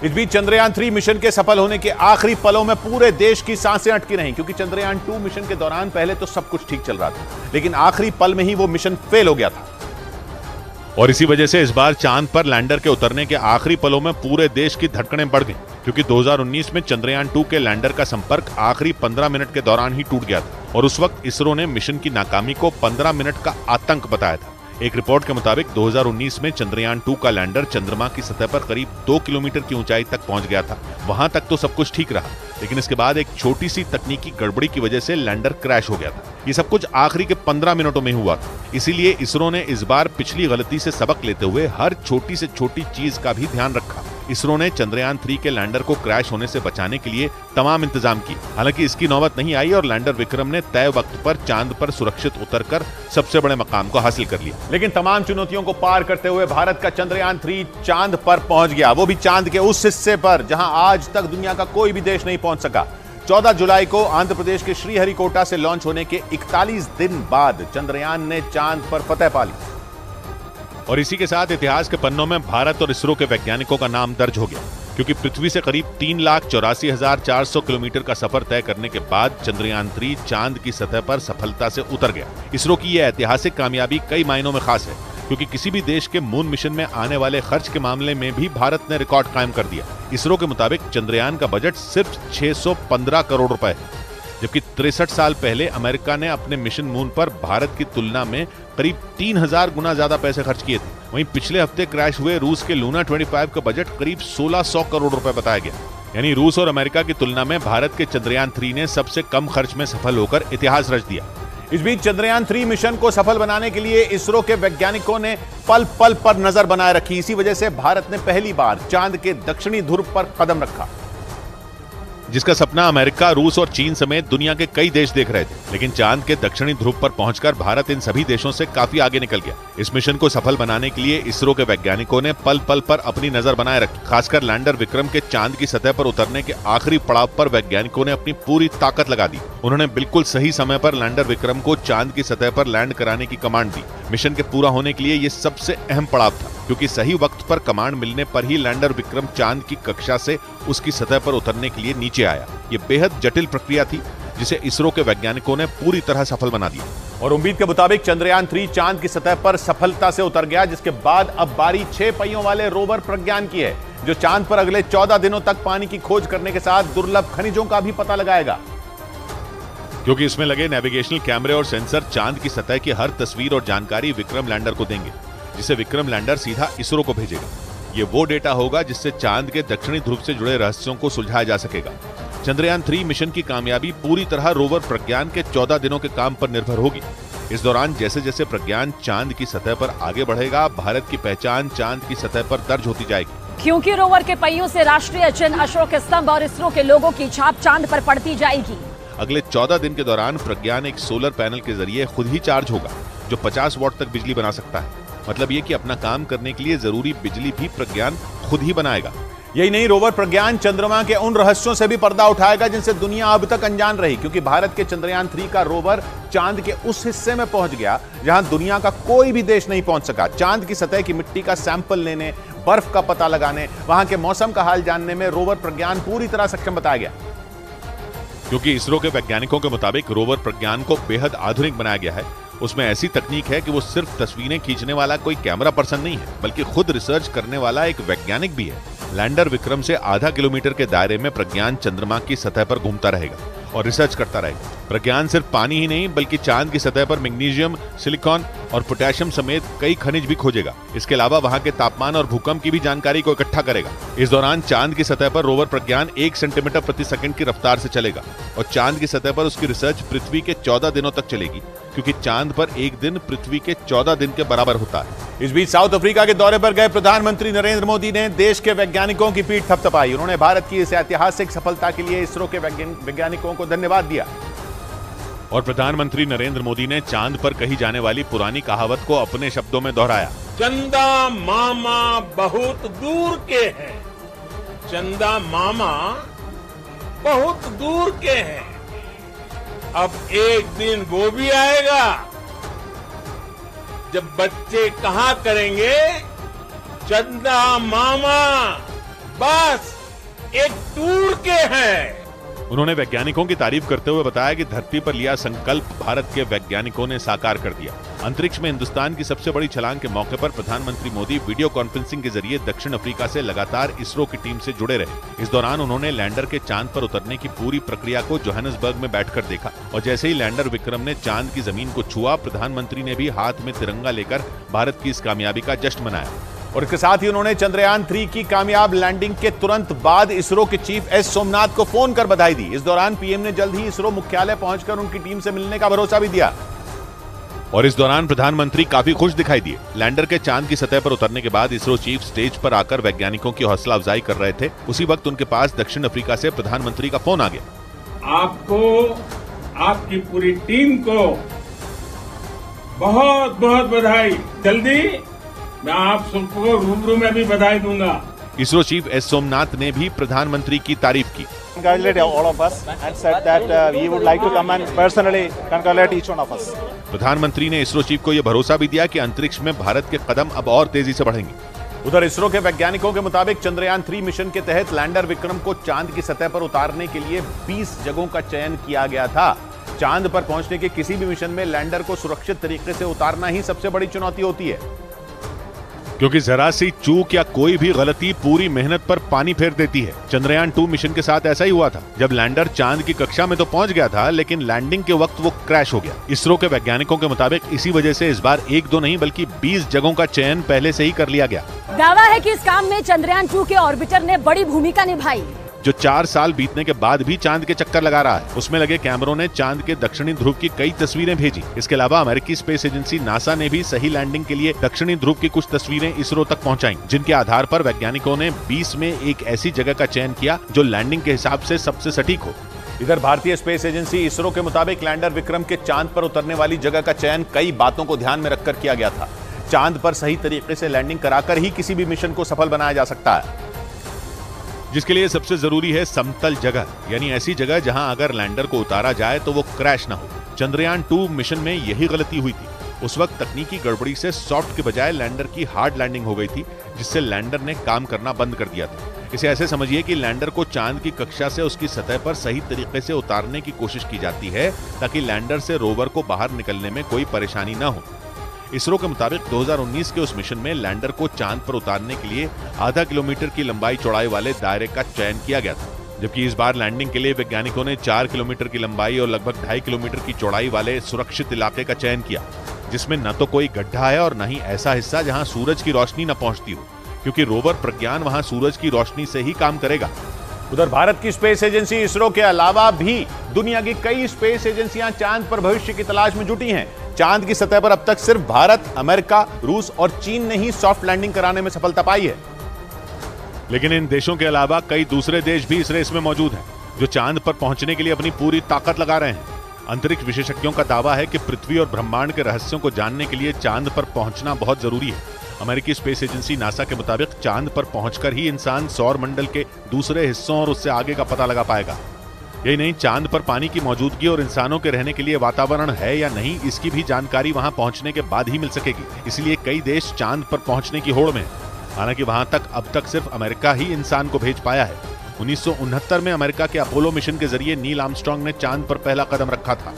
इस बीच चंद्रयान 3 मिशन के सफल होने के आखिरी पलों में पूरे देश की सांसें अटकी रहीं, क्योंकि चंद्रयान 2 मिशन के दौरान पहले तो सब कुछ ठीक चल रहा था, लेकिन आखिरी पल में ही वो मिशन फेल हो गया था। और इसी वजह से इस बार चांद पर लैंडर के उतरने के आखिरी पलों में पूरे देश की धड़कनें बढ़ गईं, क्योंकि 2019 में चंद्रयान 2 के लैंडर का संपर्क आखिरी 15 मिनट के दौरान ही टूट गया था और उस वक्त इसरो ने मिशन की नाकामी को 15 मिनट का आतंक बताया था। एक रिपोर्ट के मुताबिक 2019 में चंद्रयान 2 का लैंडर चंद्रमा की सतह पर करीब 2 किलोमीटर की ऊंचाई तक पहुंच गया था। वहां तक तो सब कुछ ठीक रहा, लेकिन इसके बाद एक छोटी सी तकनीकी गड़बड़ी की वजह से लैंडर क्रैश हो गया था। ये सब कुछ आखिरी के 15 मिनटों में हुआ था। इसीलिए इसरो ने इस बार पिछली गलती से सबक लेते हुए हर छोटी से छोटी चीज का भी ध्यान रखा। इसरो ने चंद्रयान 3 के लैंडर को क्रैश होने से बचाने के लिए तमाम इंतजाम किए। हालांकि इसकी नौबत नहीं आई और लैंडर विक्रम ने तय वक्त पर चांद पर सुरक्षित उतरकर सबसे बड़े मकाम को हासिल कर लिया। लेकिन तमाम चुनौतियों को पार करते हुए भारत का चंद्रयान 3 चांद पर पहुंच गया, वो भी चांद के उस हिस्से पर जहां आज तक दुनिया का कोई भी देश नहीं पहुंच सका। 14 जुलाई को आंध्र प्रदेश के श्रीहरिकोटा से लॉन्च होने के 41 दिन बाद चंद्रयान ने चांद पर फतह पा ली। और इसी के साथ इतिहास के पन्नों में भारत और इसरो के वैज्ञानिकों का नाम दर्ज हो गया, क्योंकि पृथ्वी से करीब 3,84,400 किलोमीटर का सफर तय करने के बाद चंद्रयान 3 चांद की सतह पर सफलता से उतर गया। इसरो की यह ऐतिहासिक कामयाबी कई मायनों में खास है, क्योंकि किसी भी देश के मून मिशन में आने वाले खर्च के मामले में भी भारत ने रिकॉर्ड कायम कर दिया। इसरो के मुताबिक चंद्रयान का बजट सिर्फ 615 करोड़ रुपए है, जबकि 63 साल पहले अमेरिका ने अपने मिशन मून पर भारत की तुलना में करीब 3000 गुना ज्यादा पैसे खर्च किए थे। वहीं पिछले हफ्ते क्रैश हुए रूस के लूना 25 का बजट करीब 1600 करोड़ रुपए बताया गया। यानी रूस और अमेरिका की तुलना में भारत के चंद्रयान 3 ने सबसे कम खर्च में सफल होकर इतिहास रच दिया। इस बीच चंद्रयान 3 मिशन को सफल बनाने के लिए इसरो के वैज्ञानिकों ने पल पल पर नजर बनाए रखी। इसी वजह से भारत ने पहली बार चांद के दक्षिणी ध्रुव पर कदम रखा, जिसका सपना अमेरिका, रूस और चीन समेत दुनिया के कई देश देख रहे थे। लेकिन चांद के दक्षिणी ध्रुव पर पहुंचकर भारत इन सभी देशों से काफी आगे निकल गया। इस मिशन को सफल बनाने के लिए इसरो के वैज्ञानिकों ने पल पल पर अपनी नजर बनाए रखी। खासकर लैंडर विक्रम के चांद की सतह पर उतरने के आखिरी पड़ाव पर वैज्ञानिकों ने अपनी पूरी ताकत लगा दी। उन्होंने बिल्कुल सही समय पर लैंडर विक्रम को चांद की सतह पर लैंड कराने की कमांड दी। मिशन के पूरा होने के लिए ये सबसे अहम पड़ाव था, क्योंकि सही वक्त पर कमांड मिलने पर ही लैंडर विक्रम चांद की कक्षा से उसकी सतह पर उतरने के लिए नीचे आया। ये बेहद जटिल प्रक्रिया थी, जिसे इसरो के वैज्ञानिकों ने पूरी तरह सफल बना दिया। और उम्मीद के मुताबिक चंद्रयान 3 चांद की सतह पर सफलता से उतर गया, जिसके बाद अब बारी 6 पहियों वाले रोवर प्रज्ञान की है, जो चांद पर अगले 14 दिनों तक पानी की खोज करने के साथ दुर्लभ खनिजों का भी पता लगाएगा। क्योंकि इसमें लगे नेविगेशनल कैमरे और सेंसर चांद की सतह की हर तस्वीर और जानकारी विक्रम लैंडर को देंगे, जिसे विक्रम लैंडर सीधा इसरो को भेजेगा। ये वो डेटा होगा जिससे चांद के दक्षिणी ध्रुव से जुड़े रहस्यों को सुलझाया जा सकेगा। चंद्रयान 3 मिशन की कामयाबी पूरी तरह रोवर प्रज्ञान के 14 दिनों के काम पर निर्भर होगी। इस दौरान जैसे जैसे प्रज्ञान चांद की सतह पर आगे बढ़ेगा, भारत की पहचान चांद की सतह पर दर्ज होती जाएगी। क्योंकि रोवर के पहियों से राष्ट्रीय चिन्ह, अशोक स्तंभ और इसरो के लोगों की छाप चांद पर पड़ती जाएगी। अगले 14 दिन के दौरान प्रज्ञान एक सोलर पैनल के जरिए खुद ही चार्ज होगा, जो 50 वॉट तक बिजली बना सकता है। मतलब ये कि अपना काम करने के लिए जरूरी बिजली भी प्रज्ञान खुद ही बनाएगा। यही नहीं, रोवर प्रज्ञान चंद्रमा के उन रहस्यों से भी पर्दा उठाएगा जिनसे दुनिया अब तक अनजान रही, क्योंकि भारत के चंद्रयान 3 का रोवर चांद के उस हिस्से में पहुंच गया जहां दुनिया का कोई भी देश नहीं पहुंच सका। चांद की सतह की मिट्टी का सैंपल लेने, बर्फ का पता लगाने, वहां के मौसम का हाल जानने में रोवर प्रज्ञान पूरी तरह सक्षम बताया गया। क्योंकि इसरो के वैज्ञानिकों के मुताबिक रोवर प्रज्ञान को बेहद आधुनिक बनाया गया है। उसमें ऐसी तकनीक है कि वो सिर्फ तस्वीरें खींचने वाला कोई कैमरा पर्सन नहीं है, बल्कि खुद रिसर्च करने वाला एक वैज्ञानिक भी है। लैंडर विक्रम से आधा किलोमीटर के दायरे में प्रज्ञान चंद्रमा की सतह पर घूमता रहेगा और रिसर्च करता रहेगा। प्रज्ञान सिर्फ पानी ही नहीं, बल्कि चांद की सतह पर मैग्नीशियम, सिलिकॉन और पोटेशियम समेत कई खनिज भी खोजेगा। इसके अलावा वहां के तापमान और भूकंप की भी जानकारी को इकट्ठा करेगा। इस दौरान चांद की सतह पर रोवर प्रज्ञान 1 सेंटीमीटर प्रति सेकंड की रफ्तार से चलेगा और चांद की सतह पर उसकी रिसर्च पृथ्वी के 14 दिनों तक चलेगी, क्योंकि चांद पर एक दिन पृथ्वी के 14 दिन के बराबर होता है। इस बीच साउथ अफ्रीका के दौरे पर गए प्रधानमंत्री नरेंद्र मोदी ने देश के वैज्ञानिकों की पीठ थपथपाई। उन्होंने भारत की इस ऐतिहासिक सफलता के लिए इसरो के वैज्ञानिकों को धन्यवाद दिया। और प्रधानमंत्री नरेंद्र मोदी ने चांद पर कही जाने वाली पुरानी कहावत को अपने शब्दों में दोहराया। चंदा मामा बहुत दूर के हैं, चंदा मामा बहुत दूर के हैं। अब एक दिन वो भी आएगा जब बच्चे कहा करेंगे, चंदा मामा बस एक टूर के हैं। उन्होंने वैज्ञानिकों की तारीफ करते हुए बताया कि धरती पर लिया संकल्प भारत के वैज्ञानिकों ने साकार कर दिया। अंतरिक्ष में हिंदुस्तान की सबसे बड़ी छलांग के मौके पर प्रधानमंत्री मोदी वीडियो कॉन्फ्रेंसिंग के जरिए दक्षिण अफ्रीका से लगातार इसरो की टीम से जुड़े रहे। इस दौरान उन्होंने लैंडर के चांद पर उतरने की पूरी प्रक्रिया को जोहानिसबर्ग में बैठकर देखा और जैसे ही लैंडर विक्रम ने चांद की जमीन को छुआ, प्रधानमंत्री ने भी हाथ में तिरंगा लेकर भारत की इस कामयाबी का जश्न मनाया। और इसके साथ ही उन्होंने चंद्रयान 3 की कामयाब लैंडिंग के तुरंत बाद इसरो के चीफ एस सोमनाथ को फोन कर बधाई दी। इस दौरान पीएम ने जल्द ही इसरो मुख्यालय पहुंचकर उनकी टीम से मिलने का भरोसा भी दिया। और इस दौरान प्रधानमंत्री काफी खुश दिखाई दिए। लैंडर के चांद की सतह पर उतरने के बाद इसरो चीफ स्टेज पर आकर वैज्ञानिकों की हौसला अफजाई कर रहे थे। उसी वक्त उनके पास दक्षिण अफ्रीका से प्रधानमंत्री का फोन आ गया। आपको, आपकी पूरी टीम को बहुत बहुत बधाई। जल्दी मैं आप सबको रूबरू में भी बधाई दूंगा। इसरो चीफ एस सोमनाथ ने भी प्रधानमंत्री की तारीफ की। Congratulate all of us and said that he would like to come and personally congratulate each one of us. प्रधानमंत्री ने इसरो चीफ को यह भरोसा भी दिया कि अंतरिक्ष में भारत के कदम अब और तेजी से बढ़ेंगे। उधर इसरो के वैज्ञानिकों के मुताबिक चंद्रयान 3 मिशन के तहत लैंडर विक्रम को चांद की सतह पर उतारने के लिए 20 जगहों का चयन किया गया था। चांद पर पहुंचने के किसी भी मिशन में लैंडर को सुरक्षित तरीके से उतारना ही सबसे बड़ी चुनौती होती है, क्योंकि जरा सी चूक या कोई भी गलती पूरी मेहनत पर पानी फेर देती है। चंद्रयान 2 मिशन के साथ ऐसा ही हुआ था, जब लैंडर चांद की कक्षा में तो पहुंच गया था, लेकिन लैंडिंग के वक्त वो क्रैश हो गया। इसरो के वैज्ञानिकों के मुताबिक इसी वजह से इस बार 1-2 नहीं बल्कि 20 जगहों का चयन पहले से ही कर लिया गया। दावा है कि इस काम में चंद्रयान 2 के ऑर्बिटर ने बड़ी भूमिका निभाई, जो 4 साल बीतने के बाद भी चांद के चक्कर लगा रहा है। उसमें लगे कैमरों ने चांद के दक्षिणी ध्रुव की कई तस्वीरें भेजी। इसके अलावा अमेरिकी स्पेस एजेंसी नासा ने भी सही लैंडिंग के लिए दक्षिणी ध्रुव की कुछ तस्वीरें इसरो तक पहुंचाई, जिनके आधार पर वैज्ञानिकों ने 20 में एक ऐसी जगह का चयन किया जो लैंडिंग के हिसाब से सबसे सटीक हो। इधर भारतीय स्पेस एजेंसी इसरो के मुताबिक लैंडर विक्रम के चांद पर उतरने वाली जगह का चयन कई बातों को ध्यान में रखकर किया गया था। चांद पर सही तरीके से लैंडिंग कराकर ही किसी भी मिशन को सफल बनाया जा सकता है, जिसके लिए सबसे जरूरी है समतल जगह, यानी ऐसी जगह जहां अगर लैंडर को उतारा जाए तो वो क्रैश ना हो। चंद्रयान 2 मिशन में यही गलती हुई थी। उस वक्त तकनीकी गड़बड़ी से सॉफ्ट के बजाय लैंडर की हार्ड लैंडिंग हो गई थी, जिससे लैंडर ने काम करना बंद कर दिया था। इसे ऐसे समझिए कि लैंडर को चांद की कक्षा से उसकी सतह पर सही तरीके से उतारने की कोशिश की जाती है, ताकि लैंडर से रोवर को बाहर निकलने में कोई परेशानी न हो। इसरो के मुताबिक 2019 के उस मिशन में लैंडर को चांद पर उतारने के लिए आधा किलोमीटर की लंबाई चौड़ाई वाले दायरे का चयन किया गया था, जबकि इस बार लैंडिंग के लिए वैज्ञानिकों ने 4 किलोमीटर की लंबाई और लगभग 2.5 किलोमीटर की चौड़ाई वाले सुरक्षित इलाके का चयन किया, जिसमें न तो कोई गड्ढा है और न ही ऐसा हिस्सा जहां सूरज की रोशनी न पहुंचती हो, क्योंकि रोवर प्रज्ञान वहां सूरज की रोशनी से ही काम करेगा। उधर भारत की स्पेस एजेंसी इसरो के अलावा भी दुनिया की कई स्पेस एजेंसियां चांद पर भविष्य की तलाश में जुटी हैं। चांद की सतह पर अब तक सिर्फ भारत, अमेरिका, रूस और चीन ने ही सॉफ्ट लैंडिंग कराने में सफलता पाई है। लेकिन इन देशों के अलावा कई दूसरे देश भी इस रेस में मौजूद हैं, जो चांद पर पहुंचने के लिए अपनी पूरी ताकत लगा रहे हैं। अंतरिक्ष विशेषज्ञों का दावा है कि पृथ्वी और ब्रह्मांड के रहस्यों को जानने के लिए चांद पर पहुंचना बहुत जरूरी है। अमेरिकी स्पेस एजेंसी नासा के मुताबिक चांद पर पहुंचकर ही इंसान सौर मंडल के दूसरे हिस्सों और उससे आगे का पता लगा पाएगा। यही नहीं, चांद पर पानी की मौजूदगी और इंसानों के रहने के लिए वातावरण है या नहीं, इसकी भी जानकारी वहां पहुंचने के बाद ही मिल सकेगी। इसलिए कई देश चांद पर पहुंचने की होड़ में हैं। हालांकि वहां तक अब तक सिर्फ अमेरिका ही इंसान को भेज पाया है। 1969 में अमेरिका के अपोलो मिशन के जरिए नील आर्मस्ट्रांग ने चांद पर पहला कदम रखा था।